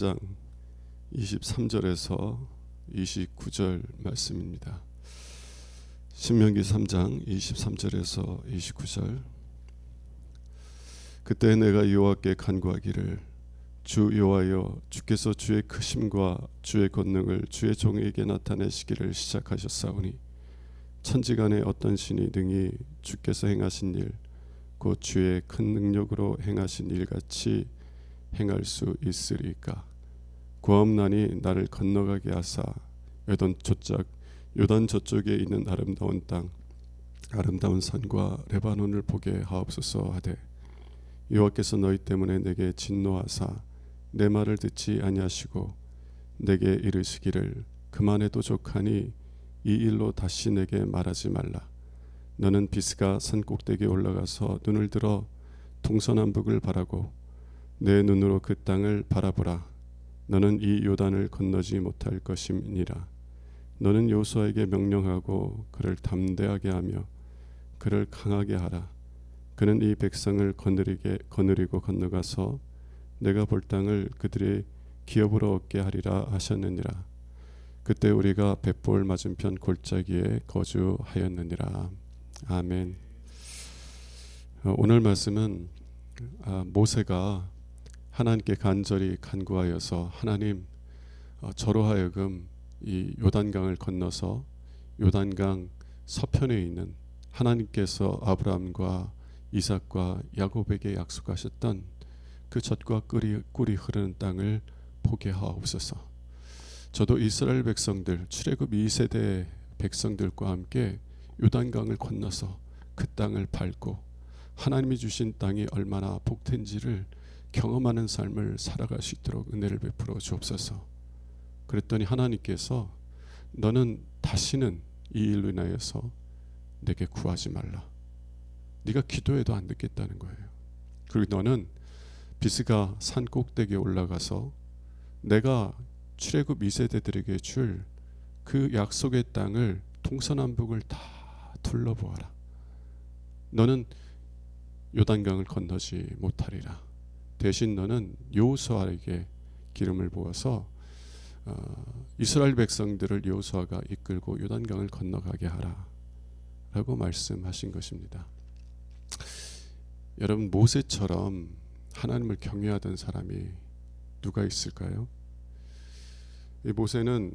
장 23절에서 29절 말씀입니다. 신명기 3장 23절에서 29절. 그때 내가 여호와께 간구하기를 주 여호와여, 주께서 주의 크심과 주의 권능을 주의 종에게 나타내시기를 시작하셨사오니 천지간에 어떤 신이 능히 주께서 행하신 일 곧 주의 큰 능력으로 행하신 일같이 행할 수 있으리까? 구하옵나니 나를 건너가게 하사 요단 저쪽에 있는 아름다운 땅, 아름다운 산과 레바논을 보게 하옵소서 하되, 여호와께서 너희 때문에 내게 진노하사 내 말을 듣지 아니하시고 내게 이르시기를 그만해도 족하니 이 일로 다시 내게 말하지 말라. 너는 비스가 산 꼭대기에 올라가서 눈을 들어 동서남북을 바라고 내 눈으로 그 땅을 바라보라. 너는 이 요단을 건너지 못할 것임이니라. 너는 여호수아에게 명령하고 그를 담대하게 하며 그를 강하게 하라. 그는 이 백성을 거느리고 건너가서 내가 볼 땅을 그들의 기업으로 얻게 하리라 하셨느니라. 그때 우리가 벳볼 맞은편 골짜기에 거주하였느니라. 아멘. 오늘 말씀은 모세가 하나님께 간절히 간구하여서 하나님, 저로 하여금 이 요단강을 건너서 요단강 서편에 있는 하나님께서 아브라함과 이삭과 야곱에게 약속하셨던 그 젖과 꿀이 흐르는 땅을 보게 하옵소서. 저도 이스라엘 백성들, 출애굽 2세대 백성들과 함께 요단강을 건너서 그 땅을 밟고 하나님이 주신 땅이 얼마나 복된지를 경험하는 삶을 살아갈 수 있도록 은혜를 베풀어 주옵소서. 그랬더니 하나님께서 너는 다시는 이 일로 인하여서 내게 구하지 말라. 네가 기도해도 안 듣겠다는 거예요. 그리고 너는 비스가 산 꼭대기에 올라가서 내가 출애굽 2세대들에게 줄 그 약속의 땅을 동서남북을 다 둘러보아라. 너는 요단강을 건너지 못하리라. 대신 너는 여호수아에게 기름을 부어서 이스라엘 백성들을 여호수아가 이끌고 요단강을 건너가게 하라 라고 말씀하신 것입니다. 여러분, 모세처럼 하나님을 경외하던 사람이 누가 있을까요? 이 모세는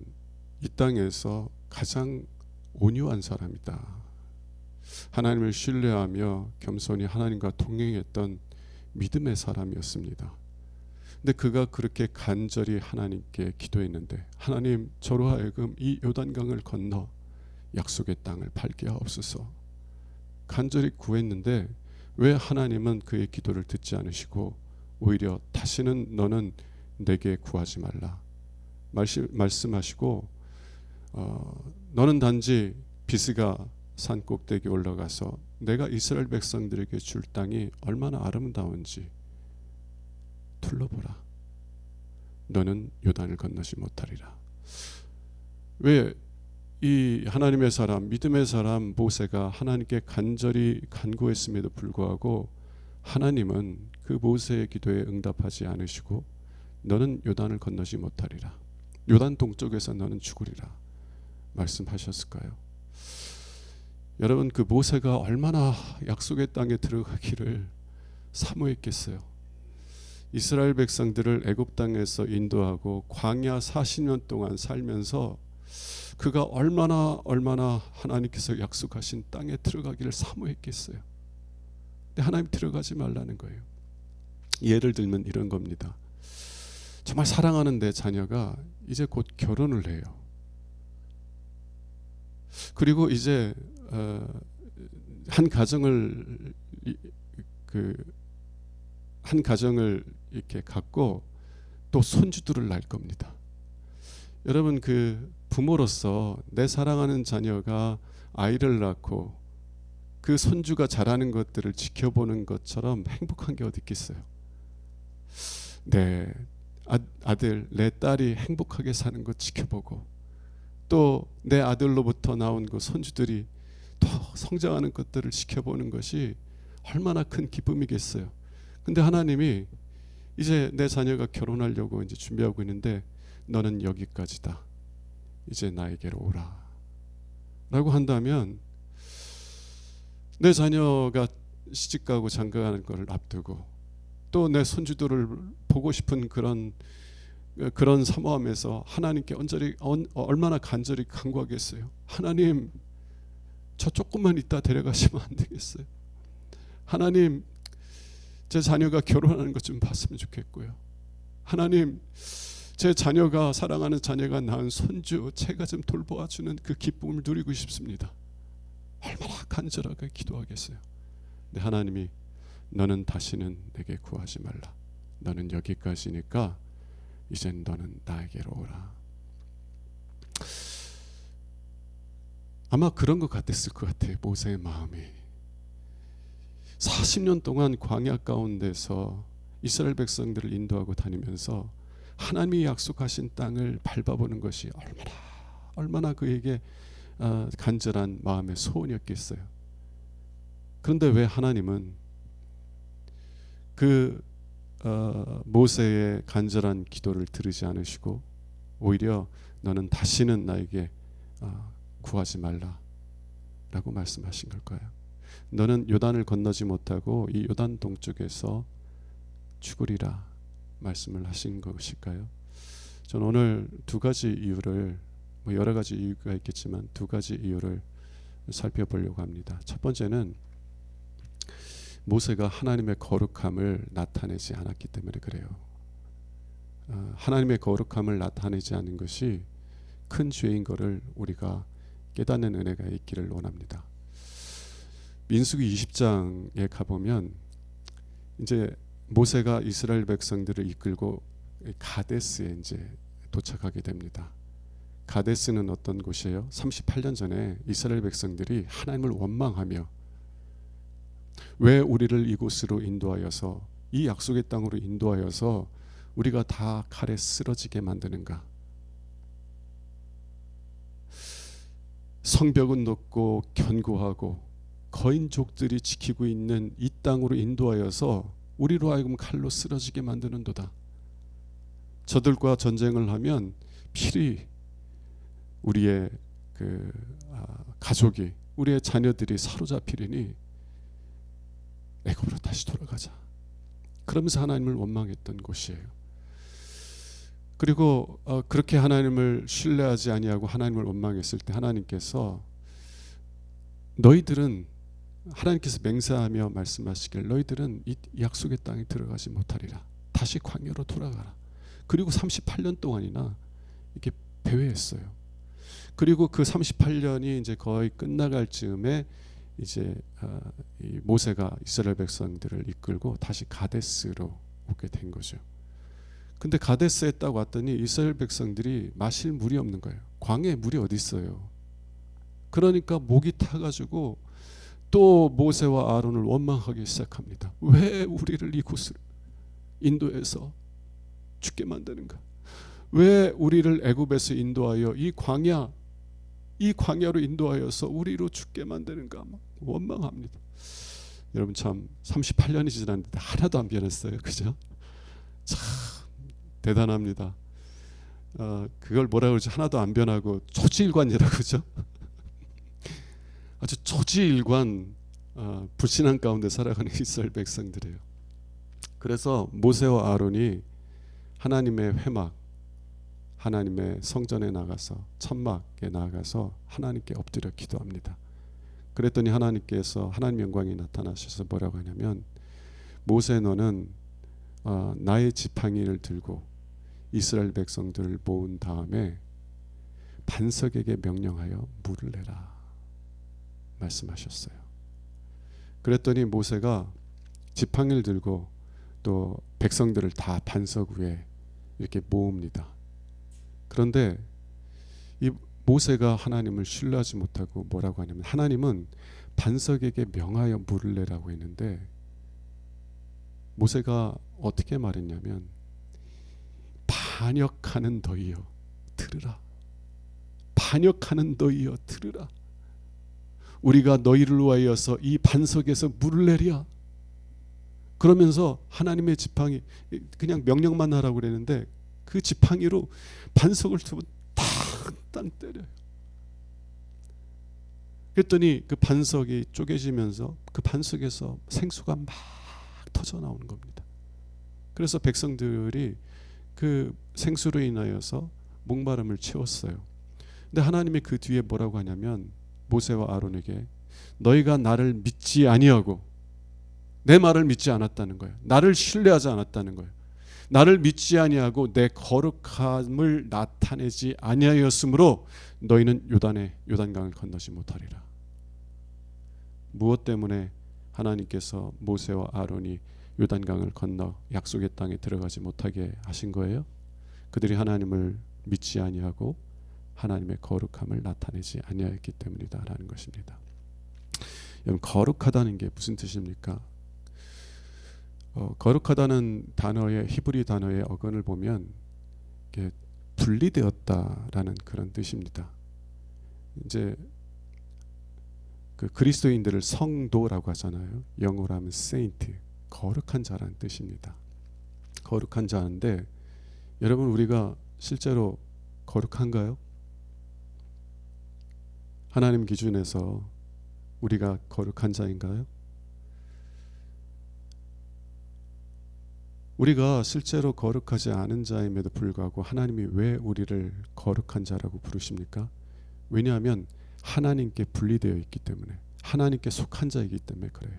이 땅에서 가장 온유한 사람이다. 하나님을 신뢰하며 겸손히 하나님과 동행했던 믿음의 사람이었습니다. 근데 그가 그렇게 간절히 하나님께 기도했는데, 하나님, 저로 하여금 이 요단강을 건너 약속의 땅을 밟게 하옵소서. 간절히 구했는데 왜 하나님은 그의 기도를 듣지 않으시고 오히려 다시는 너는 내게 구하지 말라 말씀하시고, 너는 단지 비스가 산 꼭대기에 올라가서 내가 이스라엘 백성들에게 줄 땅이 얼마나 아름다운지 둘러보라. 너는 요단을 건너지 못하리라. 왜 이 하나님의 사람, 믿음의 사람 모세가 하나님께 간절히 간구했음에도 불구하고 하나님은 그 모세의 기도에 응답하지 않으시고 너는 요단을 건너지 못하리라, 요단 동쪽에서 너는 죽으리라 말씀하셨을까요? 여러분, 그 모세가 얼마나 약속의 땅에 들어가기를 사모했겠어요. 이스라엘 백성들을 애굽 땅에서 인도하고 광야 40년 동안 살면서 그가 얼마나 하나님께서 약속하신 땅에 들어가기를 사모했겠어요. 근데 하나님 들어가지 말라는 거예요. 예를 들면 이런 겁니다. 정말 사랑하는 내 자녀가 이제 곧 결혼을 해요. 그리고 이제 한 가정을 이렇게 갖고 또 손주들을 낳을 겁니다. 여러분, 그 부모로서 내 사랑하는 자녀가 아이를 낳고 그 손주가 자라는 것들을 지켜보는 것처럼 행복한 게 어디 있겠어요? 내 아들, 내 딸이 행복하게 사는 것 지켜보고 또 내 아들로부터 나온 그 손주들이 더 성장하는 것들을 지켜보는 것이 얼마나 큰 기쁨이겠어요. 근데 하나님이 이제 내 자녀가 결혼하려고 이제 준비하고 있는데 너는 여기까지다. 이제 나에게로 오라. 라고 한다면 내 자녀가 시집가고 장가가는 것을 앞두고 또 내 손주들을 보고 싶은 그런 사모함에서 하나님께 얼마나 간절히 간구하겠어요. 하나님, 저 조금만 있다 데려가시면 안 되겠어요. 하나님, 제 자녀가 결혼하는 것 좀 봤으면 좋겠고요. 하나님, 제 자녀가 사랑하는 자녀가 낳은 손주 제가 좀 돌보아주는 그 기쁨을 누리고 싶습니다. 얼마나 간절하게 기도하겠어요. 근데 하나님이 너는 다시는 내게 구하지 말라. 너는 여기까지니까 이젠 너는 나에게로 오라. 아마 그런 것 같았을 것 같아요. 모세의 마음이 40년 동안 광야 가운데서 이스라엘 백성들을 인도하고 다니면서 하나님이 약속하신 땅을 밟아보는 것이 얼마나 그에게 간절한 마음의 소원이었겠어요. 그런데 왜 하나님은 그 모세의 간절한 기도를 들으지 않으시고 오히려 너는 다시는 나에게 구하지 말라 라고 말씀하신 걸까요? 너는 요단을 건너지 못하고 이 요단 동쪽에서 죽으리라 말씀을 하신 것일까요? 저는 오늘 두 가지 이유를, 여러 가지 이유가 있겠지만 두 가지 이유를 살펴보려고 합니다. 첫 번째는 모세가 하나님의 거룩함을 나타내지 않았기 때문에 그래요. 하나님의 거룩함을 나타내지 않은 것이 큰 죄인 것을 우리가 깨닫는 은혜가 있기를 원합니다. 민수기 20장에 가보면 이제 모세가 이스라엘 백성들을 이끌고 가데스에 이제 도착하게 됩니다. 가데스는 어떤 곳이에요? 38년 전에 이스라엘 백성들이 하나님을 원망하며 왜 우리를 이곳으로 인도하여서 이 약속의 땅으로 인도하여서 우리가 다 칼에 쓰러지게 만드는가? 성벽은 높고 견고하고 거인족들이 지키고 있는 이 땅으로 인도하여서 우리로 하여금 칼로 쓰러지게 만드는도다. 저들과 전쟁을 하면 필히 우리의 가족이, 우리의 자녀들이 사로잡히리니 애굽으로 다시 돌아가자. 그러면서 하나님을 원망했던 곳이에요. 그리고 그렇게 하나님을 신뢰하지 아니하고 하나님을 원망했을 때 하나님께서 너희들은, 하나님께서 맹세하며 말씀하시길 너희들은 이 약속의 땅에 들어가지 못하리라. 다시 광야로 돌아가라. 그리고 38년 동안이나 이렇게 배회했어요. 그리고 그 38년이 이제 거의 끝나갈 즈음에 이제 이 모세가 이스라엘 백성들을 이끌고 다시 가데스로 오게 된 거죠. 근데 가데스에 딱 왔더니 이스라엘 백성들이 마실 물이 없는 거예요. 광야에 물이 어디 있어요. 그러니까 목이 타가지고 또 모세와 아론을 원망하기 시작합니다. 왜 우리를 이곳을 인도해서 죽게 만드는가? 왜 우리를 애굽에서 인도하여 이 광야로 인도하여서 우리로 죽게 만드는가? 막 원망합니다. 여러분 참 38년이 지났는데 하나도 안 변했어요. 그죠? 참 대단합니다. 그걸 뭐라 그러지? 하나도 안 변하고 초지일관이라고 그러죠? 아주 초지일관 불신앙 가운데 살아가는 이스라엘 백성들이에요. 그래서 모세와 아론이 하나님의 회막, 하나님의 성전에 나가서 천막에 나가서 하나님께 엎드려 기도합니다. 그랬더니 하나님께서 하나님 영광이 나타나셔서 뭐라고 하냐면 모세 너는 나의 지팡이를 들고 이스라엘 백성들을 모은 다음에 반석에게 명령하여 물을 내라 말씀하셨어요. 그랬더니 모세가 지팡이를 들고 또 백성들을 다 반석 위에 이렇게 모읍니다. 그런데 이 모세가 하나님을 신뢰하지 못하고 뭐라고 하냐면 하나님은 반석에게 명하여 물을 내라고 했는데 모세가 어떻게 말했냐면 반역하는 너희여 들으라. 반역하는 너희여 들으라. 우리가 너희를 위하여서 이 반석에서 물을 내랴. 그러면서 하나님의 지팡이, 그냥 명령만 하라고 그랬는데 그 지팡이로 반석을 두 번 땅 때려요. 그랬더니 그 반석이 쪼개지면서 그 반석에서 생수가 막 터져 나오는 겁니다. 그래서 백성들이 그 생수로 인하여서 목마름을 채웠어요. 근데 하나님이 그 뒤에 뭐라고 하냐면 모세와 아론에게 너희가 나를 믿지 아니하고 내 말을 믿지 않았다는 거예요. 나를 신뢰하지 않았다는 거예요. 나를 믿지 아니하고 내 거룩함을 나타내지 아니하였으므로 너희는 요단강을 건너지 못하리라. 무엇 때문에 하나님께서 모세와 아론이 요단강을 건너 약속의 땅에 들어가지 못하게 하신 거예요? 그들이 하나님을 믿지 아니하고 하나님의 거룩함을 나타내지 아니하였기 때문이다라는 것입니다. 여러분, 거룩하다는 게 무슨 뜻입니까? 거룩하다는 단어의 히브리 단어의 어근을 보면 이게 분리되었다라는 그런 뜻입니다. 이제 그 그리스도인들을 성도라고 하잖아요. 영어로 하면 saint, 거룩한 자라는 뜻입니다. 거룩한 자인데 여러분, 우리가 실제로 거룩한가요? 하나님 기준에서 우리가 거룩한 자인가요? 우리가 실제로 거룩하지 않은 자임에도 불구하고 하나님이 왜 우리를 거룩한 자라고 부르십니까? 왜냐하면 하나님께 분리되어 있기 때문에, 하나님께 속한 자이기 때문에 그래요.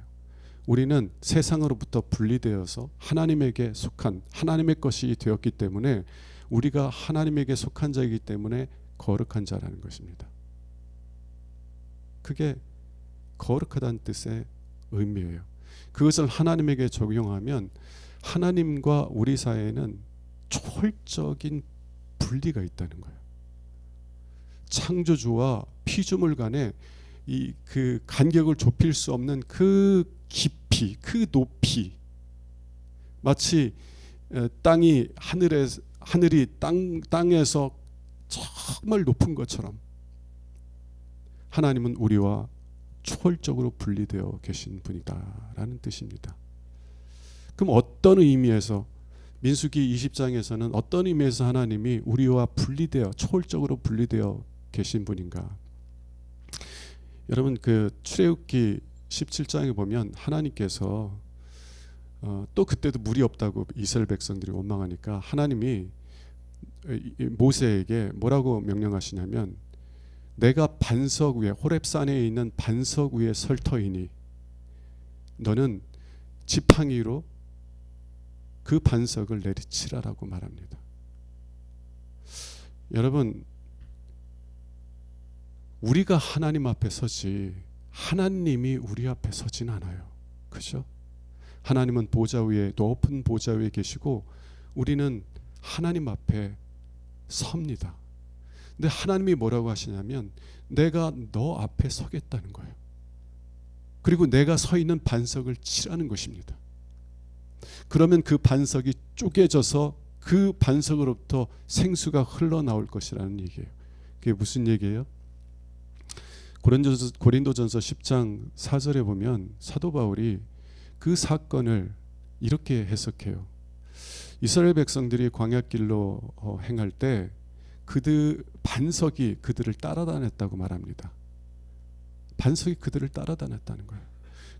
우리는 세상으로부터 분리되어서 하나님에게 속한 하나님의 것이 되었기 때문에 우리가 하나님에게 속한 자이기 때문에 거룩한 자라는 것입니다. 그게 거룩하다는 뜻의 의미예요. 그것을 하나님에게 적용하면 하나님과 우리 사이에는 초월적인 분리가 있다는 거예요. 창조주와 피조물 간에 그 간격을 좁힐 수 없는 그 깊이, 그 높이, 마치 땅이 하늘이 땅에서 정말 높은 것처럼 하나님은 우리와 초월적으로 분리되어 계신 분이다라는 뜻입니다. 그럼 어떤 의미에서, 민수기 20장에서는 어떤 의미에서 하나님이 우리와 분리되어 초월적으로 분리되어 계신 분인가? 여러분, 그 출애굽기 17장에 보면 하나님께서 또 그때도 물이 없다고 이스라엘 백성들이 원망하니까 하나님이 모세에게 뭐라고 명령하시냐면 내가 반석 위에, 호렙산에 있는 반석 위에 설 터이니 너는 지팡이로 그 반석을 내리치라라고 말합니다. 여러분, 우리가 하나님 앞에 서지 하나님이 우리 앞에 서진 않아요. 그렇죠? 하나님은 보좌 위에, 높은 보좌 위에 계시고 우리는 하나님 앞에 섭니다. 근데 하나님이 뭐라고 하시냐면 내가 너 앞에 서겠다는 거예요. 그리고 내가 서 있는 반석을 치라는 것입니다. 그러면 그 반석이 쪼개져서 그 반석으로부터 생수가 흘러나올 것이라는 얘기예요. 그게 무슨 얘기예요? 고린도전서 10장 4절에 보면 사도 바울이 그 사건을 이렇게 해석해요. 이스라엘 백성들이 광야길로 행할 때 그들 반석이 그들을 따라다녔다고 말합니다. 반석이 그들을 따라다녔다는 거예요.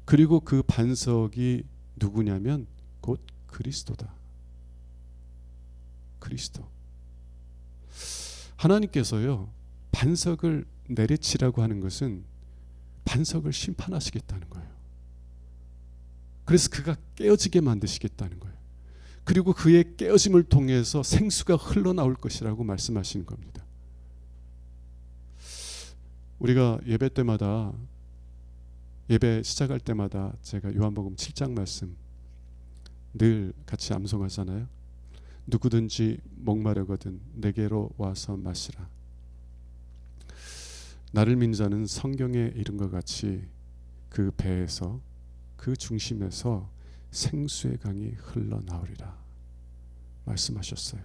그리고 그 반석이 누구냐면 곧 그리스도다. 그리스도. 하나님께서요, 반석을 내리치라고 하는 것은 반석을 심판하시겠다는 거예요. 그래서 그가 깨어지게 만드시겠다는 거예요. 그리고 그의 깨어짐을 통해서 생수가 흘러나올 것이라고 말씀하시는 겁니다. 우리가 예배 때마다, 예배 시작할 때마다 제가 요한복음 7장 말씀 늘 같이 암송하잖아요. 누구든지 목마르거든 내게로 와서 마시라. 나를 믿는 자는 성경에 이른 것 같이 그 배에서, 그 중심에서 생수의 강이 흘러나오리라 말씀하셨어요.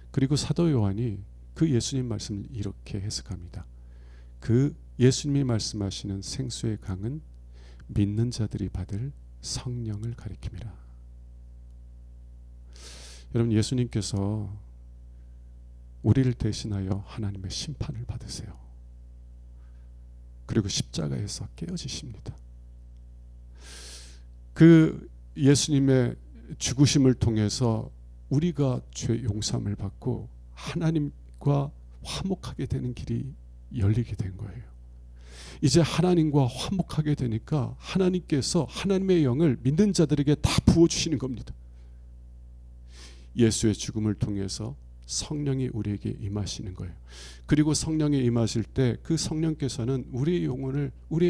그리고 사도 요한이 그 예수님 말씀을 이렇게 해석합니다. 그 예수님이 말씀하시는 생수의 강은 믿는 자들이 받을 성령을 가리킵니다. 여러분, 예수님께서 우리를 대신하여 하나님의 심판을 받으세요. 그리고 십자가에서 깨어지십니다. 그 예수님의 죽으심을 통해서 우리가 죄 용서함을 받고 하나님과 화목하게 되는 길이 열리게 된 거예요. 이제 하나님과 화목하게 되니까 하나님께서 하나님의 영을 믿는 자들에게 다 부어주시는 겁니다. 예수의 죽음을 통해서 성령이 우리에게 임하시는 거예요. 그리고 성령이 임하실 때 그 성령께서는 우리의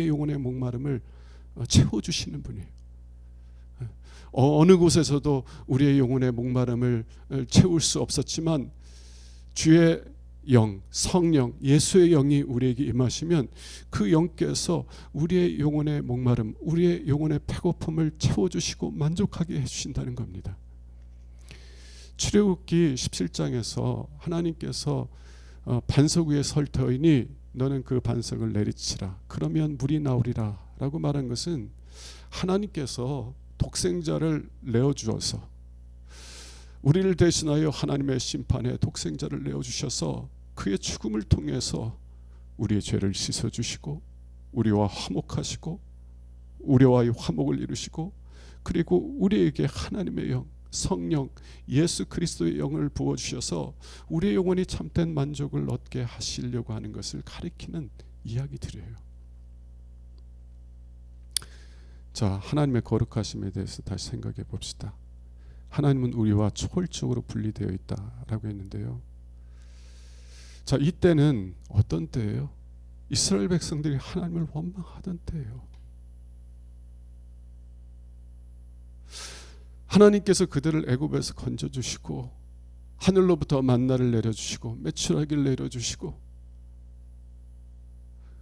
영혼의 목마름을 채워주시는 분이에요. 어느 곳에서도 우리의 영혼의 목마름을 채울 수 없었지만 주의 영, 성령, 예수의 영이 우리에게 임하시면 그 영께서 우리의 영혼의 목마름, 우리의 영혼의 배고픔을 채워주시고 만족하게 해주신다는 겁니다. 출애굽기 17장에서 하나님께서 반석 위에 설 터이니 너는 그 반석을 내리치라 그러면 물이 나오리라 라고 말한 것은 하나님께서 독생자를 내어주어서 우리를 대신하여 하나님의 심판에 독생자를 내어주셔서 그의 죽음을 통해서 우리의 죄를 씻어주시고 우리와 화목하시고 우리와의 화목을 이루시고 그리고 우리에게 하나님의 영, 성령, 예수 그리스도의 영을 부어주셔서 우리의 영혼이 참된 만족을 얻게 하시려고 하는 것을 가리키는 이야기들이에요. 자, 하나님의 거룩하심에 대해서 다시 생각해 봅시다. 하나님은 우리와 초월적으로 분리되어 있다라고 했는데요. 자, 이때는 어떤 때예요? 이스라엘 백성들이 하나님을 원망하던 때예요. 하나님께서 그들을 애굽에서 건져주시고 하늘로부터 만나를 내려주시고 메추라기를 내려주시고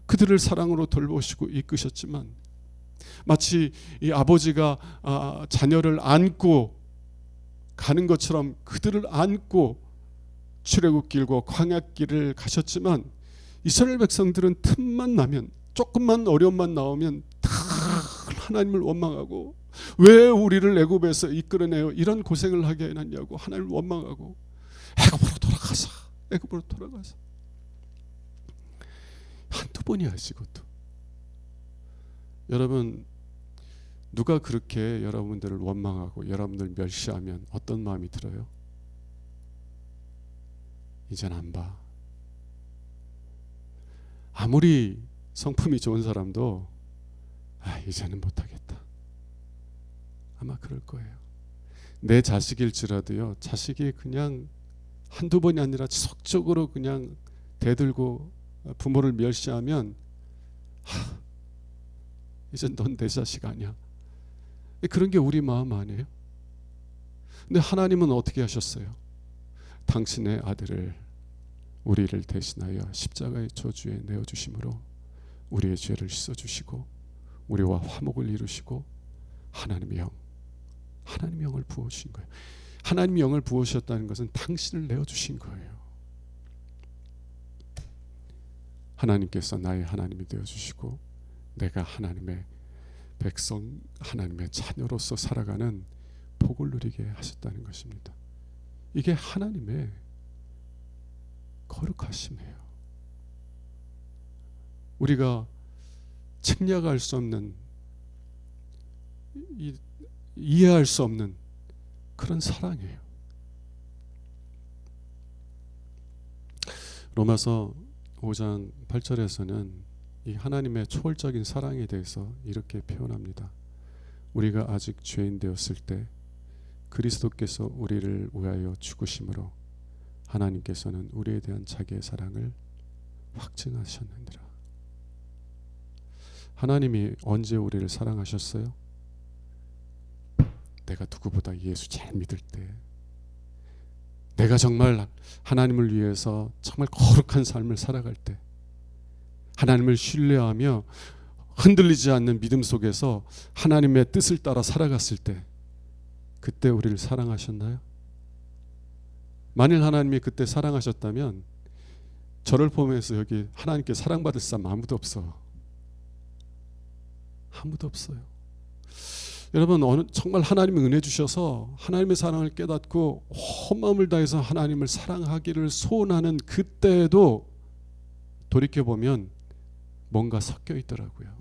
그들을 사랑으로 돌보시고 이끄셨지만 마치 이 아버지가 자녀를 안고 가는 것처럼 그들을 안고 출애굽길과 광야길을 가셨지만 이스라엘 백성들은 틈만 나면 조금만 어려움만 나오면 다 하나님을 원망하고 왜 우리를 애굽에서 이끌어내요 이런 고생을 하게 해놨냐고 하나님을 원망하고 애굽으로 돌아가서 한두 번이 하시고도 여러분 누가 그렇게 여러분들을 원망하고 여러분들 멸시하면 어떤 마음이 들어요? 이젠 안 봐. 아무리 성품이 좋은 사람도 이제는 못하겠다. 아마 그럴 거예요. 내 자식일지라도요. 자식이 그냥 한두 번이 아니라 지속적으로 그냥 대들고 부모를 멸시하면 이젠 넌 내 자식 아니야. 그런 게 우리 마음 아니에요? 근데 하나님은 어떻게 하셨어요? 당신의 아들을 우리를 대신하여 십자가의 저주에 내어주심으로 우리의 죄를 씻어주시고 우리와 화목을 이루시고 하나님의 영을 부어주신 거예요. 하나님의 영을 부어주셨다는 것은 당신을 내어주신 거예요. 하나님께서 나의 하나님이 되어주시고 내가 하나님의 백성, 하나님의 자녀로서 살아가는 복을 누리게 하셨다는 것입니다. 이게 하나님의 거룩하심이에요. 우리가 책략할 수 없는, 이해할 수 없는 그런 사랑이에요. 로마서 5장 8절에서는 이 하나님의 초월적인 사랑에 대해서 이렇게 표현합니다. 우리가 아직 죄인 되었을 때 그리스도께서 우리를 위하여 죽으심으로 하나님께서는 우리에 대한 자기의 사랑을 확증하셨느니라. 하나님이 언제 우리를 사랑하셨어요? 내가 누구보다 예수 잘 믿을 때, 내가 정말 하나님을 위해서 정말 거룩한 삶을 살아갈 때, 하나님을 신뢰하며 흔들리지 않는 믿음 속에서 하나님의 뜻을 따라 살아갔을 때, 그때 우리를 사랑하셨나요? 만일 하나님이 그때 사랑하셨다면 저를 포함해서 여기 하나님께 사랑받을 사람 아무도 없어. 아무도 없어요. 여러분 정말 하나님이 은혜 주셔서 하나님의 사랑을 깨닫고 온 마음을 다해서 하나님을 사랑하기를 소원하는 그때에도 돌이켜보면 뭔가 섞여 있더라고요.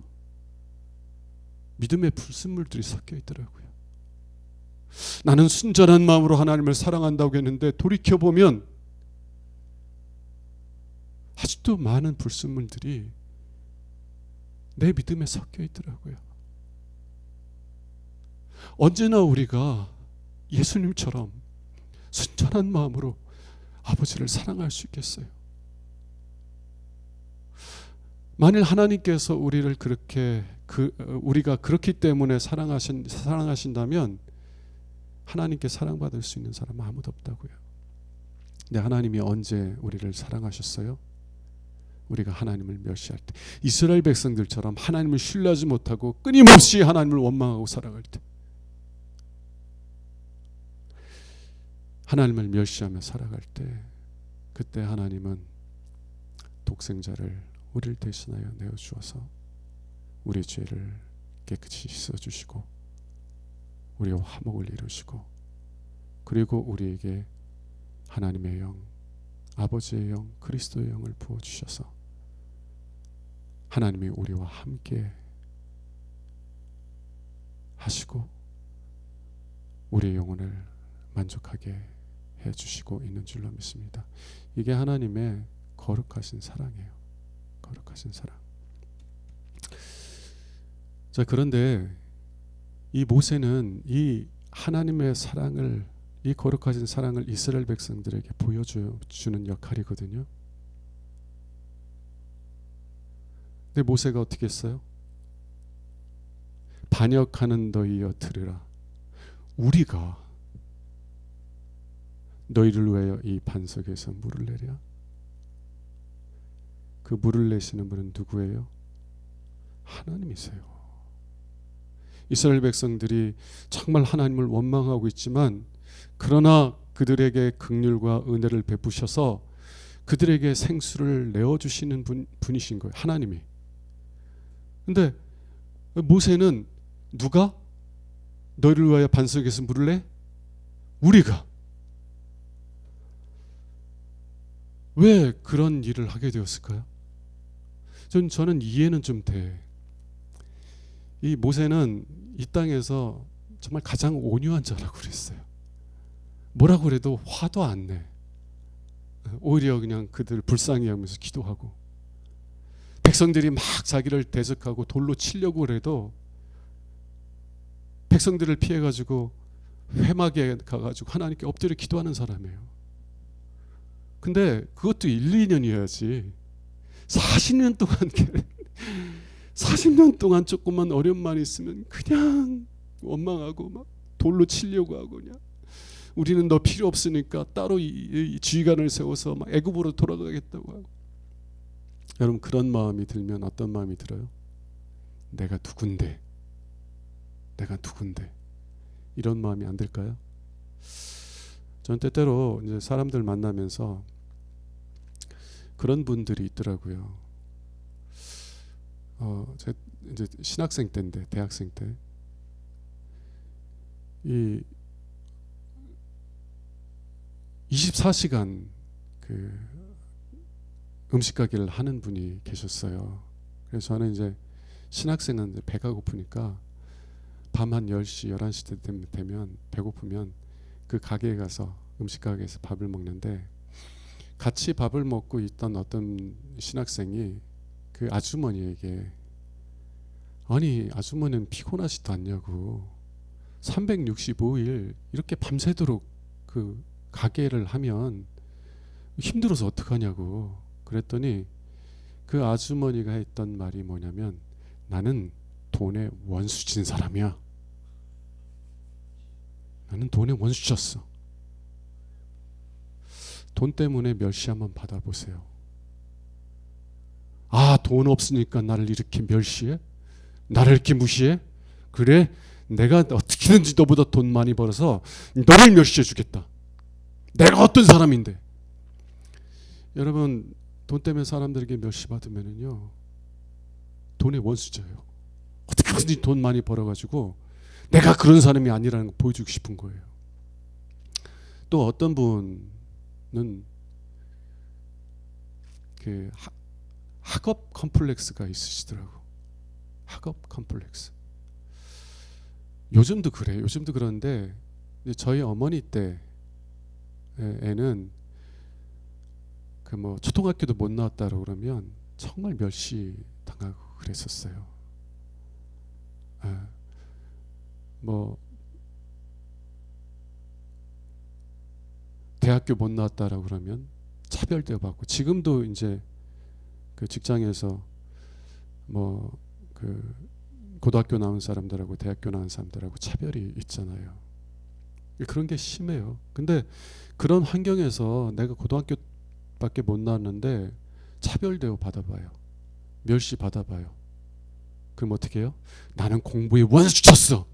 믿음의 불순물들이 섞여 있더라고요. 나는 순전한 마음으로 하나님을 사랑한다고 했는데 돌이켜보면 아직도 많은 불순물들이 내 믿음에 섞여 있더라고요. 언제나 우리가 예수님처럼 순전한 마음으로 아버지를 사랑할 수 있겠어요? 만일 하나님께서 우리를 그렇게 우리가 그렇기 때문에 사랑하신다면 하나님께 사랑받을 수 있는 사람은 아무도 없다고요. 근데 하나님이 언제 우리를 사랑하셨어요? 우리가 하나님을 멸시할 때, 이스라엘 백성들처럼 하나님을 신뢰하지 못하고 끊임없이 하나님을 원망하고 살아갈 때, 하나님을 멸시하며 살아갈 때, 그때 하나님은 독생자를 우리를 대신하여 내어주어서 우리의 죄를 깨끗이 씻어주시고 우리와 화목을 이루시고, 그리고 우리에게 하나님의 영, 아버지의 영, 그리스도의 영을 부어주셔서 하나님이 우리와 함께 하시고 우리의 영혼을 만족하게 해주시고 있는 줄로 믿습니다. 이게 하나님의 거룩하신 사랑이에요. 거룩하신 사랑. 자, 그런데 이 모세는 이 하나님의 사랑을, 이 거룩하신 사랑을 이스라엘 백성들에게 보여주는 역할이거든요. 근데 모세가 어떻게 했어요? 반역하는 너희여 들으라. 우리가 너희를 위하여 이 반석에서 물을 내랴. 그 물을 내시는 분은 누구예요? 하나님이세요. 이스라엘 백성들이 정말 하나님을 원망하고 있지만, 그러나 그들에게 긍휼과 은혜를 베푸셔서 그들에게 생수를 내어주시는 분이신 거예요. 하나님이. 근데 모세는 누가 너희를 위하여 반석에서 물을 내? 우리가. 왜 그런 일을 하게 되었을까요? 저는 이해는 좀 돼. 이 모세는 이 땅에서 정말 가장 온유한 자라고 그랬어요. 뭐라고 그래도 화도 안 내. 오히려 그냥 그들 불쌍히 여기면서 기도하고, 백성들이 막 자기를 대적하고 돌로 치려고 그래도 백성들을 피해가지고 회막에 가가지고 하나님께 엎드려 기도하는 사람이에요. 근데 그것도 1, 2년이어야지 40년 동안 40년 동안 조금만 어려움만 있으면 그냥 원망하고 막 돌로 치려고 하고, 그냥 우리는 너 필요 없으니까 따로 이 지휘관을 세워서 막 애굽으로 돌아가겠다고 하고. 여러분, 그런 마음이 들면 어떤 마음이 들어요? 내가 누군데 이런 마음이 안 들까요? 저는 때때로 이제 사람들 만나면서 그런 분들이 있더라고요. 제가 이제 신학생 때인데, 대학생 때, 이 24시간 그 음식 가게를 하는 분이 계셨어요. 그래서 저는 이제 신학생은 배가 고프니까 밤 한 10시, 11시 되면 배고프면 그 가게에 가서, 음식 가게에서 밥을 먹는데, 같이 밥을 먹고 있던 어떤 신학생이 그 아주머니에게, 아니 아주머니는 피곤하지도 않냐고, 365일 이렇게 밤새도록 그 가게를 하면 힘들어서 어떡하냐고 그랬더니, 그 아주머니가 했던 말이 뭐냐면, 나는 돈에 원수 진 사람이야. 나는 돈에 원수 졌어. 돈 때문에 멸시 한번 받아보세요. 아, 돈 없으니까 나를 이렇게 멸시해? 나를 이렇게 무시해? 그래? 내가 어떻게든지 너보다 돈 많이 벌어서 너를 멸시해 주겠다. 내가 어떤 사람인데. 여러분, 돈 때문에 사람들에게 멸시받으면요, 돈에 원수져요. 어떻게든지 돈 많이 벌어가지고 내가 그런 사람이 아니라는 걸 보여주고 싶은 거예요. 또 어떤 분은 그 학업 컴플렉스가 있으시더라고. 학업 컴플렉스. 요즘도 그래요. 요즘도 그런데 저희 어머니 때에는 그 뭐 초등학교도 못 나왔다고 그러면 정말 멸시 당하고 그랬었어요. 뭐 대학교 못 나왔다라고 그러면 차별도 받고, 지금도 이제 그 직장에서 뭐 그 고등학교 나온 사람들하고 대학교 나온 사람들하고 차별이 있잖아요. 그런 게 심해요. 근데 그런 환경에서 내가 고등학교밖에 못 나왔는데 차별 대우 받아봐요. 멸시 받아봐요. 그럼 어떻게 해요? 나는 공부에 원수쳤어.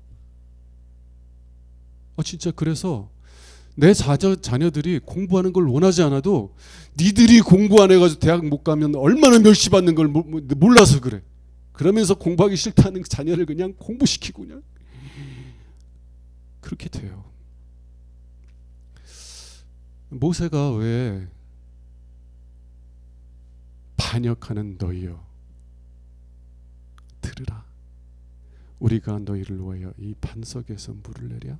진짜 그래서 내 자녀들이 공부하는 걸 원하지 않아도 니들이 공부 안 해가지고 대학 못 가면 얼마나 멸시받는 걸 몰라서 그래. 그러면서 공부하기 싫다는 자녀를 그냥 공부시키고 그냥 그렇게 돼요. 모세가 왜 반역하는 너희여 들으라. 우리가 너희를 위하여 이 반석에서 물을 내랴.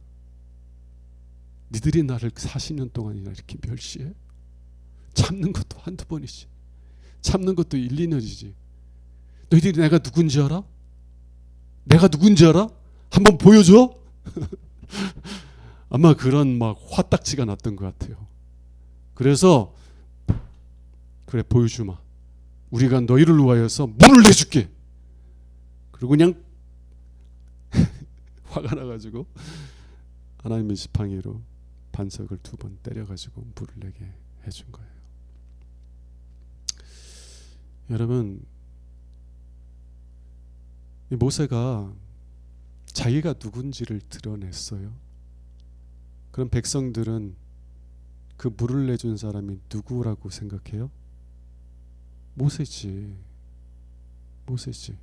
니들이 나를 40년 동안이나 이렇게 멸시해? 참는 것도 한두 번이지. 참는 것도 1, 2년이지. 너희들이 내가 누군지 알아? 내가 누군지 알아? 한번 보여줘? 아마 그런 막 화딱지가 났던 것 같아요. 그래서 그래, 보여주마. 우리가 너희를 위하여서 물을 내줄게. 그리고 그냥 화가 나가지고 하나님의 지팡이로 반석을 2번 때려가지고 물을 내게 해준 거예요. 여러분, 이 모세가 자기가 누군지를 드러냈어요. 그럼 백성들은 그 물을 내준 사람이 누구라고 생각해요? 모세지. 모세지.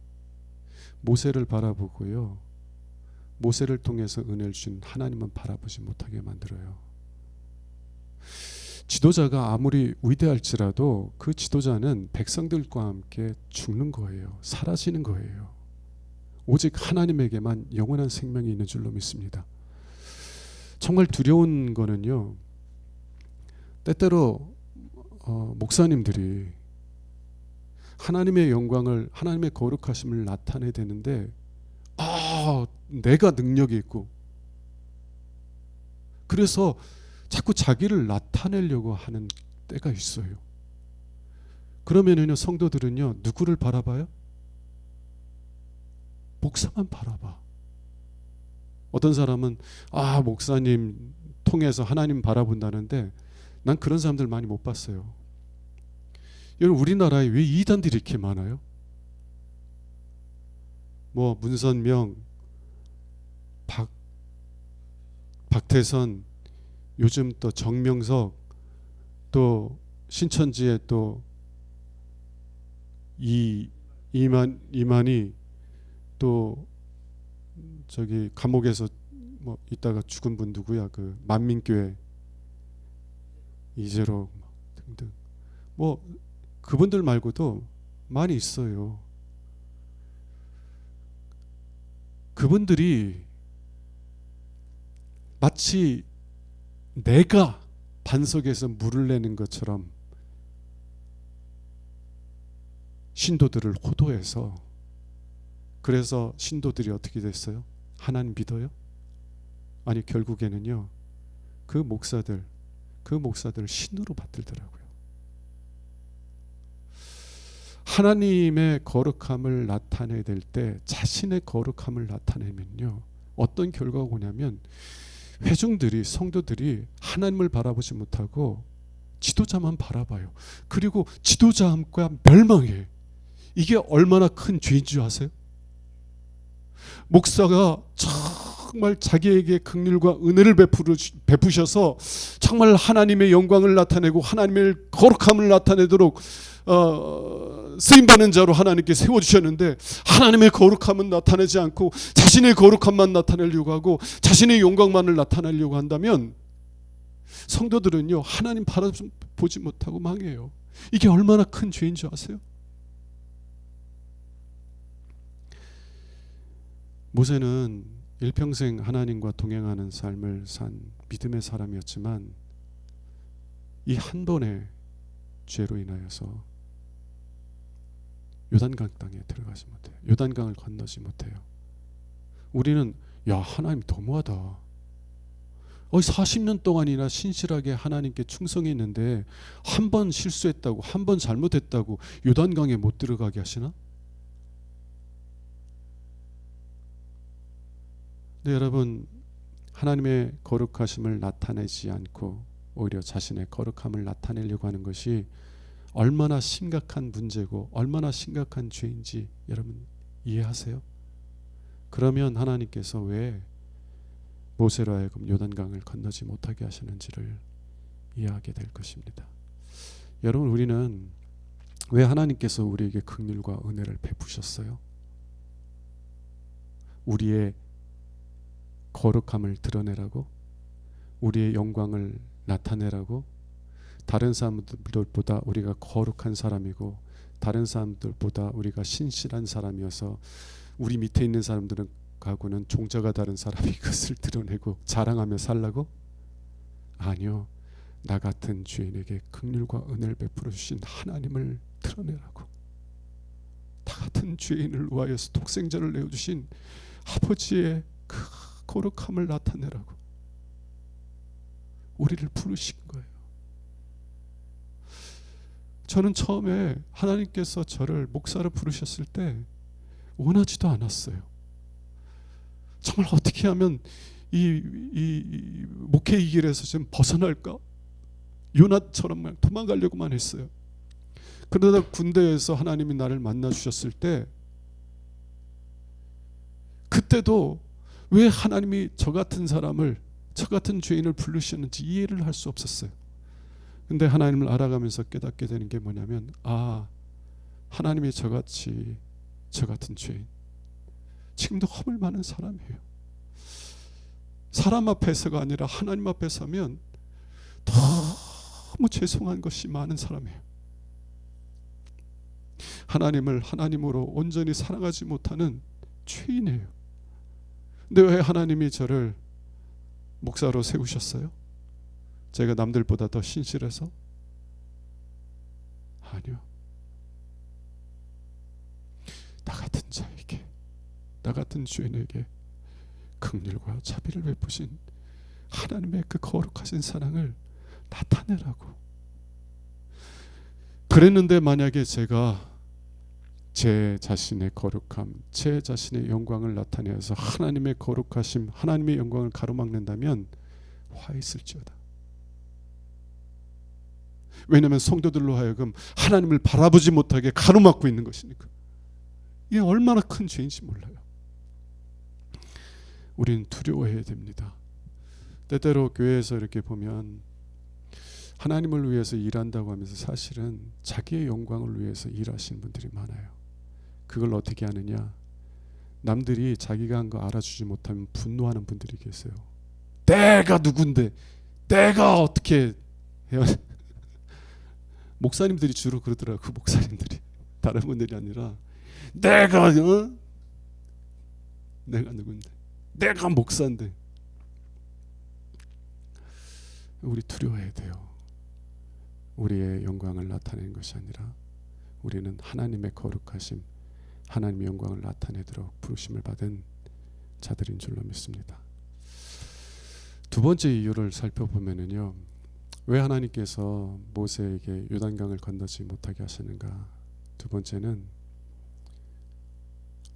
모세를 바라보고요, 모세를 통해서 은혜를 준 하나님은 바라보지 못하게 만들어요. 지도자가 아무리 위대할지라도 그 지도자는 백성들과 함께 죽는 거예요. 사라지는 거예요. 오직 하나님에게만 영원한 생명이 있는 줄로 믿습니다. 정말 두려운 거는요, 때때로 목사님들이 하나님의 영광을, 하나님의 거룩하심을 나타내야 되는데 내가 능력이 있고 그래서 자꾸 자기를 나타내려고 하는 때가 있어요. 그러면은요, 성도들은요, 누구를 바라봐요? 목사만 바라봐. 어떤 사람은 목사님 통해서 하나님 바라본다는데 난 그런 사람들 많이 못 봤어요. 여러분, 우리나라에 왜 이단들이 이렇게 많아요? 뭐 문선명, 박태선, 요즘 또 정명석, 또 신천지에 또 이만희, 또 저기 감옥에서 뭐 있다가 죽은 분 누구야? 그 만민교회 이재로 등등. 뭐 그분들 말고도 많이 있어요. 그분들이 마치 내가 반석에서 물을 내는 것처럼 신도들을 호도해서, 그래서 신도들이 어떻게 됐어요? 하나님 믿어요? 아니, 결국에는요, 그 목사들 신으로 받들더라고요. 하나님의 거룩함을 나타내야 될 때 자신의 거룩함을 나타내면요, 어떤 결과가 오냐면 회중들이, 성도들이 하나님을 바라보지 못하고 지도자만 바라봐요. 그리고 지도자함과 멸망해. 이게 얼마나 큰 죄인 줄 아세요? 목사가 정말 자기에게 긍휼과 은혜를 베푸셔서 정말 하나님의 영광을 나타내고 하나님의 거룩함을 나타내도록 쓰임받는 자로 하나님께 세워주셨는데 하나님의 거룩함은 나타내지 않고 자신의 거룩함만 나타내려고 하고 자신의 영광만을 나타내려고 한다면 성도들은요 하나님 바라보지 못하고 망해요. 이게 얼마나 큰 죄인 줄 아세요? 모세는 일평생 하나님과 동행하는 삶을 산 믿음의 사람이었지만 이 한 번의 죄로 인하여서 요단강 땅에 들어가지 못해요. 요단강을 건너지 못해요. 우리는 야 하나님 너무하다. 40년 동안이나 신실하게 하나님께 충성했는데 한 번 실수했다고 한 번 잘못했다고 요단강에 못 들어가게 하시나? 네, 여러분 하나님의 거룩하심을 나타내지 않고 오히려 자신의 거룩함을 나타내려고 하는 것이 얼마나 심각한 문제고 얼마나 심각한 죄인지 여러분 이해하세요? 그러면 하나님께서 왜 모세로 하여금 요단강을 건너지 못하게 하시는지를 이해하게 될 것입니다. 여러분 우리는 왜 하나님께서 우리에게 긍휼과 은혜를 베푸셨어요? 우리의 거룩함을 드러내라고? 우리의 영광을 나타내라고? 다른 사람들보다 우리가 거룩한 사람이고 다른 사람들보다 우리가 신실한 사람이어서 우리 밑에 있는 사람들은 가고는 종자가 다른 사람이 그것을 드러내고 자랑하며 살라고? 아니요. 나 같은 죄인에게 긍휼과 은혜를 베풀어 주신 하나님을 드러내라고. 나 같은 죄인을 위하여서 독생자를 내어주신 아버지의 그 거룩함을 나타내라고 우리를 부르신 거예요. 저는 처음에 하나님께서 저를 목사로 부르셨을 때 원하지도 않았어요. 정말 어떻게 하면 이 목회 이 길에서 좀 벗어날까? 요나처럼 도망가려고만 했어요. 그러다 군대에서 하나님이 나를 만나 주셨을 때 그때도 왜 하나님이 저 같은 사람을 저 같은 죄인을 부르셨는지 이해를 할 수 없었어요. 근데 하나님을 알아가면서 깨닫게 되는 게 뭐냐면 하나님이 저 같은 죄인 지금도 허물 많은 사람이에요. 사람 앞에서가 아니라 하나님 앞에 서면 너무 죄송한 것이 많은 사람이에요. 하나님을 하나님으로 온전히 사랑하지 못하는 죄인이에요. 근데 왜 하나님이 저를 목사로 세우셨어요? 제가 남들보다 더 신실해서? 아니요. 나 같은 자에게, 나 같은 죄인에게 긍휼과 자비를 베푸신 하나님의 그 거룩하신 사랑을 나타내라고. 그랬는데 만약에 제가 제 자신의 거룩함, 제 자신의 영광을 나타내어서 하나님의 거룩하심, 하나님의 영광을 가로막는다면 화 있을지어다. 왜냐하면 성도들로 하여금 하나님을 바라보지 못하게 가로막고 있는 것이니까. 이게 얼마나 큰 죄인지 몰라요. 우리는 두려워해야 됩니다. 때때로 교회에서 이렇게 보면 하나님을 위해서 일한다고 하면서 사실은 자기의 영광을 위해서 일하시는 분들이 많아요. 그걸 어떻게 하느냐? 남들이 자기가 한 거 알아주지 못하면 분노하는 분들이 계세요. 내가 누군데 내가 어떻게 해야 목사님들이 주로 그러더라고. 목사님들이 다른 분들이 아니라 내가 누군데 내가 목사인데. 우리 두려워해야 돼요. 우리의 영광을 나타내는 것이 아니라 우리는 하나님의 거룩하심, 하나님의 영광을 나타내도록 부르심을 받은 자들인 줄로 믿습니다. 두 번째 이유를 살펴보면은요, 왜 하나님께서 모세에게 요단강을 건너지 못하게 하시는가? 두 번째는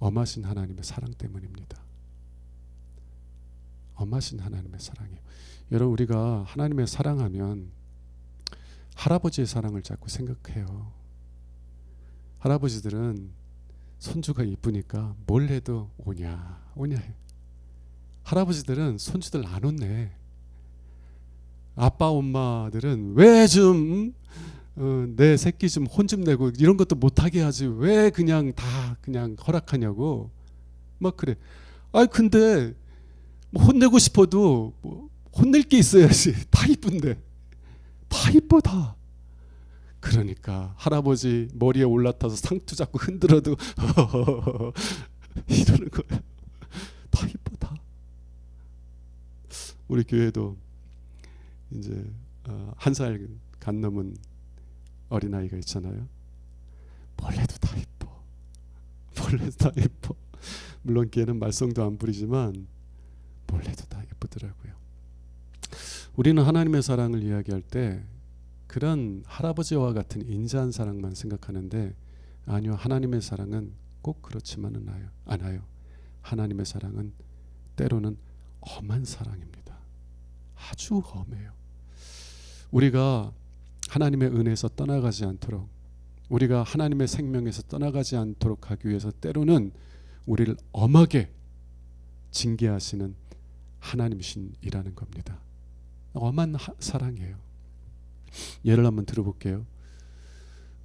엄하신 하나님의 사랑 때문입니다. 엄하신 하나님의 사랑이에요. 여러분, 우리가 하나님의 사랑하면 할아버지의 사랑을 자꾸 생각해요. 할아버지들은 손주가 이쁘니까 뭘 해도 오냐 해요. 할아버지들은 손주들 안 혼내. 아빠 엄마들은 왜 좀 내 새끼 좀 혼 좀 내고 이런 것도 못하게 하지 왜 그냥 다 그냥 허락하냐고 막 그래. 아이 근데 뭐 혼내고 싶어도 뭐 혼낼 게 있어야지. 다 이쁜데 다 이뻐 다. 그러니까 할아버지 머리에 올라타서 상투 잡고 흔들어도 이러는 거야. 다 이뻐 다. 우리 교회도 이제 1살 간 넘은 어린아이가 있잖아요. 벌레도 다 이뻐. 벌레도 다 이뻐. 물론 걔는 말썽도 안 부리지만 벌레도 다 예쁘더라고요. 우리는 하나님의 사랑을 이야기할 때 그런 할아버지와 같은 인자한 사랑만 생각하는데 아니요. 하나님의 사랑은 꼭 그렇지만은 않아요. 하나님의 사랑은 때로는 험한 사랑입니다. 아주 험해요. 우리가 하나님의 은혜에서 떠나가지 않도록, 우리가 하나님의 생명에서 떠나가지 않도록 하기 위해서 때로는 우리를 엄하게 징계하시는 하나님이시라는 겁니다. 엄한 사랑이에요. 예를 한번 들어볼게요.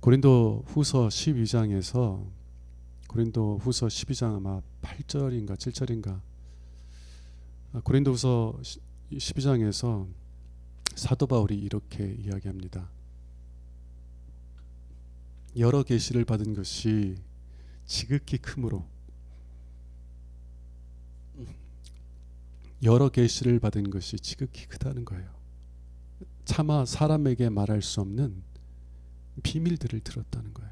고린도 후서 12장에서 고린도 후서 12장 아마 8절인가 7절인가 고린도 후서 12장에서 사도 바울이 이렇게 이야기합니다. 여러 계시를 받은 것이 지극히 크므로 여러 계시를 받은 것이 지극히 크다는 거예요. 차마 사람에게 말할 수 없는 비밀들을 들었다는 거예요.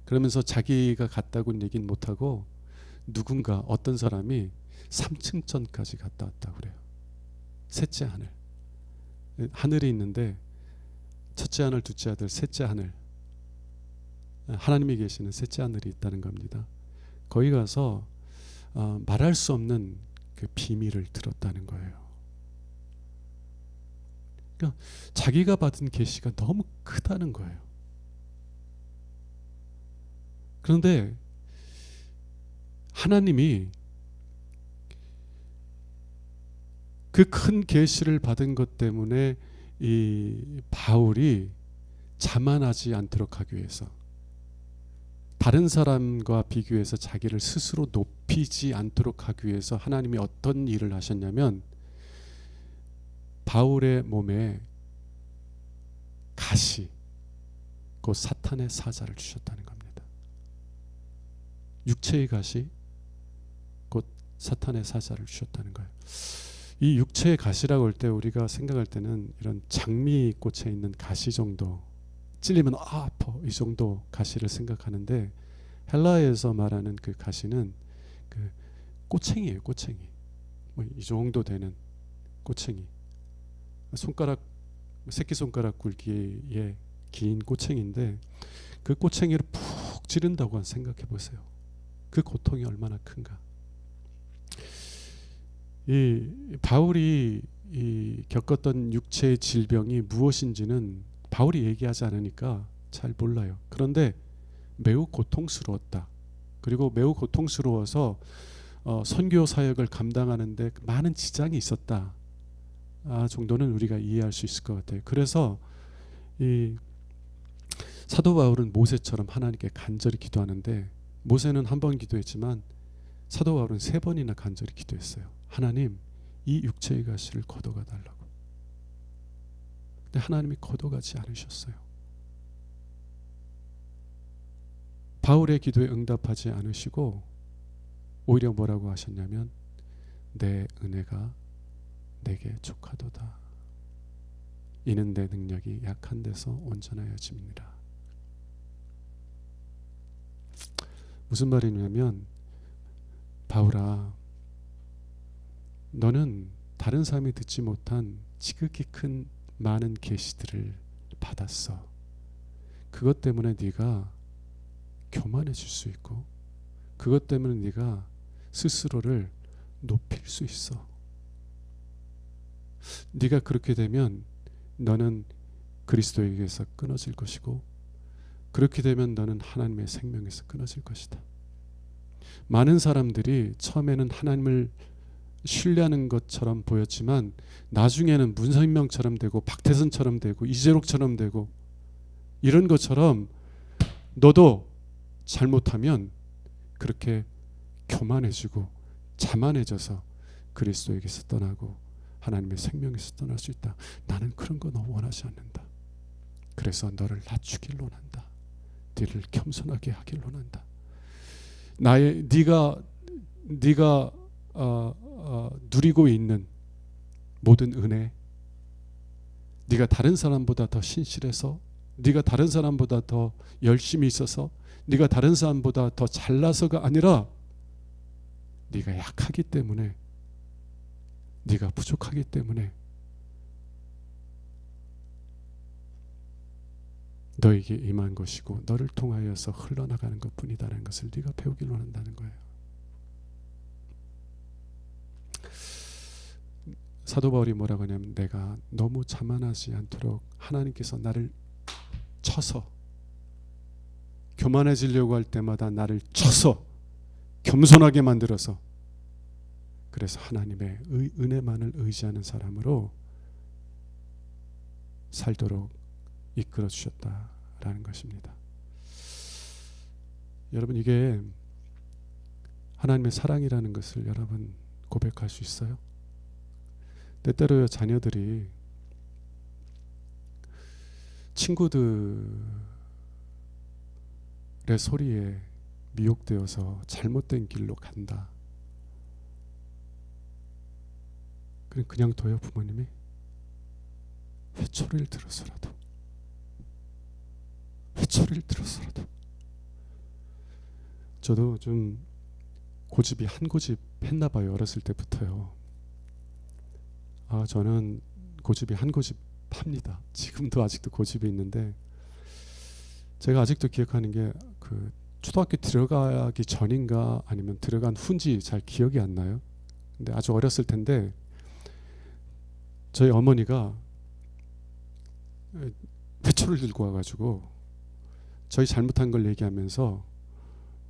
그러면서 자기가 갔다고는 얘기는 못하고 누군가 어떤 사람이 3층전까지 갔다 왔다고 그래요. 셋째 하늘. 하늘이 있는데 첫째 하늘, 둘째 하늘, 셋째 하늘. 하나님이 계시는 셋째 하늘이 있다는 겁니다. 거기 가서 말할 수 없는 그 비밀을 들었다는 거예요. 그러니까 자기가 받은 계시가 너무 크다는 거예요. 그런데 하나님이 그 큰 계시를 받은 것 때문에 이 바울이 자만하지 않도록 하기 위해서, 다른 사람과 비교해서 자기를 스스로 높이지 않도록 하기 위해서 하나님이 어떤 일을 하셨냐면 바울의 몸에 가시, 곧 사탄의 사자를 주셨다는 겁니다. 육체의 가시, 곧 사탄의 사자를 주셨다는 거예요. 이 육체의 가시라고 할 때 우리가 생각할 때는 이런 장미꽃에 있는 가시 정도, 찔리면 아파 이 정도 가시를 생각하는데 헬라에서 말하는 그 가시는 그 꼬챙이에요. 꼬챙이. 뭐 이 정도 되는 꼬챙이. 손가락, 새끼손가락 굵기의 긴 꼬챙이인데 그 꼬챙이를 푹 찌른다고 생각해 보세요. 그 고통이 얼마나 큰가. 이 바울이 겪었던 육체의 질병이 무엇인지는 바울이 얘기하지 않으니까 잘 몰라요. 그런데 매우 고통스러웠다. 그리고 매우 고통스러워서 선교 사역을 감당하는데 많은 지장이 있었다. 정도는 우리가 이해할 수 있을 것 같아요. 그래서 이 사도 바울은 모세처럼 하나님께 간절히 기도하는데, 모세는 한 번 기도했지만 사도 바울은 3번이나 간절히 기도했어요. 하나님, 이 육체의 가시를 걷어가 달라고. 근데 하나님이 걷어가지 않으셨어요. 바울의 기도에 응답하지 않으시고 오히려 뭐라고 하셨냐면 내 은혜가 내게 족하도다. 이는 내 능력이 약한 데서 온전하여짐이니라. 무슨 말이냐면, 바울아, 너는 다른 사람이 듣지 못한 지극히 큰 많은 계시들을 받았어. 그것 때문에 네가 교만해질 수 있고, 그것 때문에 네가 스스로를 높일 수 있어. 네가 그렇게 되면 너는 그리스도에게서 끊어질 것이고, 그렇게 되면 너는 하나님의 생명에서 끊어질 것이다. 많은 사람들이 처음에는 하나님을 신뢰하는 것처럼 보였지만 나중에는 문선명처럼 되고 박태선처럼 되고 이재록처럼 되고 이런 것처럼 너도 잘못하면 그렇게 교만해지고 자만해져서 그리스도에게서 떠나고 하나님의 생명에서 떠날 수 있다. 나는 그런 거 너무 원하지 않는다. 그래서 너를 낮추길 원한다. 너를 겸손하게 하길 원한다. 네가 누리고 있는 모든 은혜, 네가 다른 사람보다 더 신실해서, 네가 다른 사람보다 더 열심히 있어서, 네가 다른 사람보다 더 잘나서가 아니라 네가 약하기 때문에, 네가 부족하기 때문에 너에게 임한 것이고 너를 통하여서 흘러나가는 것뿐이다라는 것을 네가 배우길 원한다는 거예요. 사도 바울이 뭐라고 하냐면, 내가 너무 자만하지 않도록 하나님께서 나를 쳐서, 교만해지려고 할 때마다 나를 쳐서 겸손하게 만들어서, 그래서 하나님의 은혜만을 의지하는 사람으로 살도록 이끌어 주셨다라는 것입니다. 여러분, 이게 하나님의 사랑이라는 것을 여러분 고백할 수 있어요? 때때로 자녀들이 친구들의 소리에 미혹되어서 잘못된 길로 간다. 그냥 둬요, 부모님이? 회초리를 들어서라도, 회초리를 들어서라도. 저도 좀 고집이 한 고집 했나 봐요, 어렸을 때부터요. 저는 고집이 한 고집 합니다. 지금도 아직도 고집이 있는데, 제가 아직도 기억하는 게 그 초등학교 들어가기 전인가 아니면 들어간 후인지 잘 기억이 안 나요. 근데 아주 어렸을 텐데 저희 어머니가 회초를 들고 와가지고 저희 잘못한 걸 얘기하면서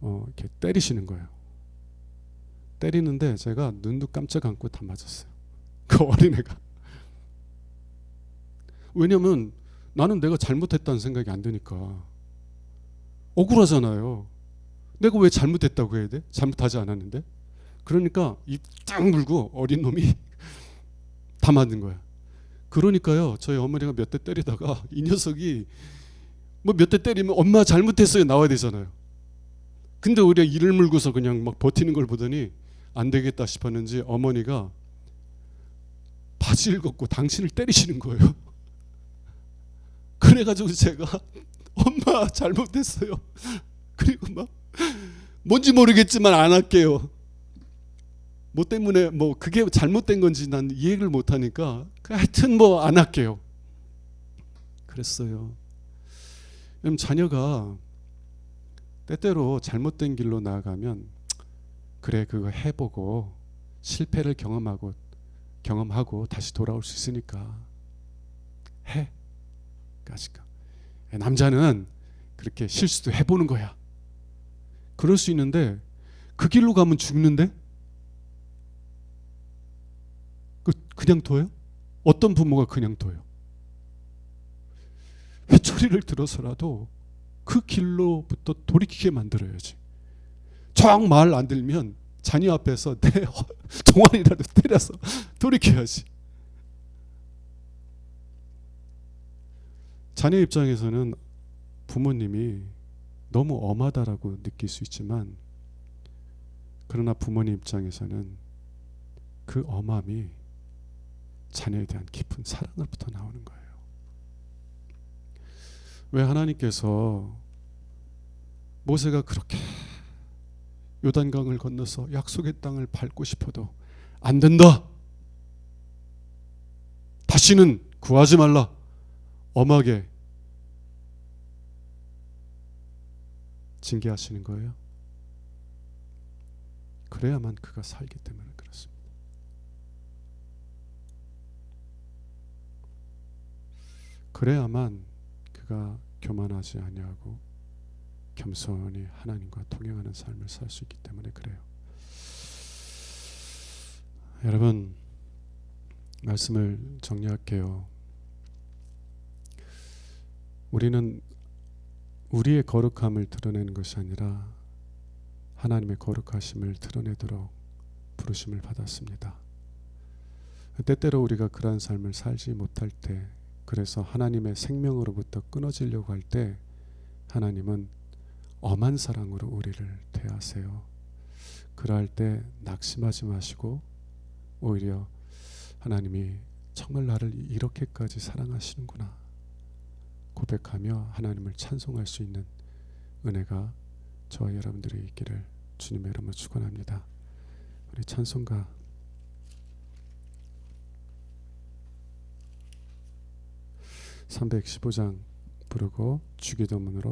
이렇게 때리시는 거예요. 때리는데 제가 눈도 깜짝 감고 다 맞았어요. 그 어린애가. 왜냐면 나는 내가 잘못했다는 생각이 안 드니까. 억울하잖아요. 내가 왜 잘못했다고 해야 돼? 잘못하지 않았는데. 그러니까 입 딱 물고 어린 놈이 다 맞는 거야. 그러니까요, 저희 어머니가 몇 대 때리다가 이 녀석이 뭐 몇 대 때리면 엄마 잘못했어요 나와야 되잖아요. 근데 우리가 이를 물고서 그냥 막 버티는 걸 보더니 안 되겠다 싶었는지 어머니가 바지를 걷고 당신을 때리시는 거예요. 그래가지고 제가 엄마 잘못했어요. 그리고 막 뭔지 모르겠지만 안 할게요. 뭐 때문에 뭐 그게 잘못된 건지 난 이해를 못하니까 하여튼 뭐 안 할게요. 그랬어요. 자녀가 때때로 잘못된 길로 나아가면 그래 그거 해보고 실패를 경험하고 다시 돌아올 수 있으니까 해. 까짓까. 남자는 그렇게 실수도 해보는 거야. 그럴 수 있는데 그 길로 가면 죽는데? 그냥 둬요? 어떤 부모가 그냥 둬요? 회초리를 들어서라도 그 길로부터 돌이키게 만들어야지. 정 말 안 들면 자녀 앞에서 내 동안이라도 때려서 돌이켜야지. 자녀 입장에서는 부모님이 너무 엄하다라고 느낄 수 있지만, 그러나 부모님 입장에서는 그 엄함이 자녀에 대한 깊은 사랑으로부터 나오는 거예요. 왜 하나님께서 모세가 그렇게 요단강을 건너서 약속의 땅을 밟고 싶어도 안 된다, 다시는 구하지 말라, 엄하게 징계하시는 거예요? 그래야만 그가 살기 때문에 그렇습니다. 그래야만 그가 교만하지 아니하고 겸손히 하나님과 동행하는 삶을 살 수 있기 때문에 그래요. 여러분, 말씀을 정리할게요. 우리는 우리의 거룩함을 드러내는 것이 아니라 하나님의 거룩하심을 드러내도록 부르심을 받았습니다. 때때로 우리가 그러한 삶을 살지 못할 때, 그래서 하나님의 생명으로부터 끊어지려고 할 때 하나님은 엄한 사랑으로 우리를 대하세요. 그러할 때 낙심하지 마시고 오히려 하나님이 정말 나를 이렇게까지 사랑하시는구나 고백하며 하나님을 찬송할 수 있는 은혜가 저와 여러분들이 있기를 주님의 이름으로 축원합니다. 우리 찬송가 315장 부르고 주기도문으로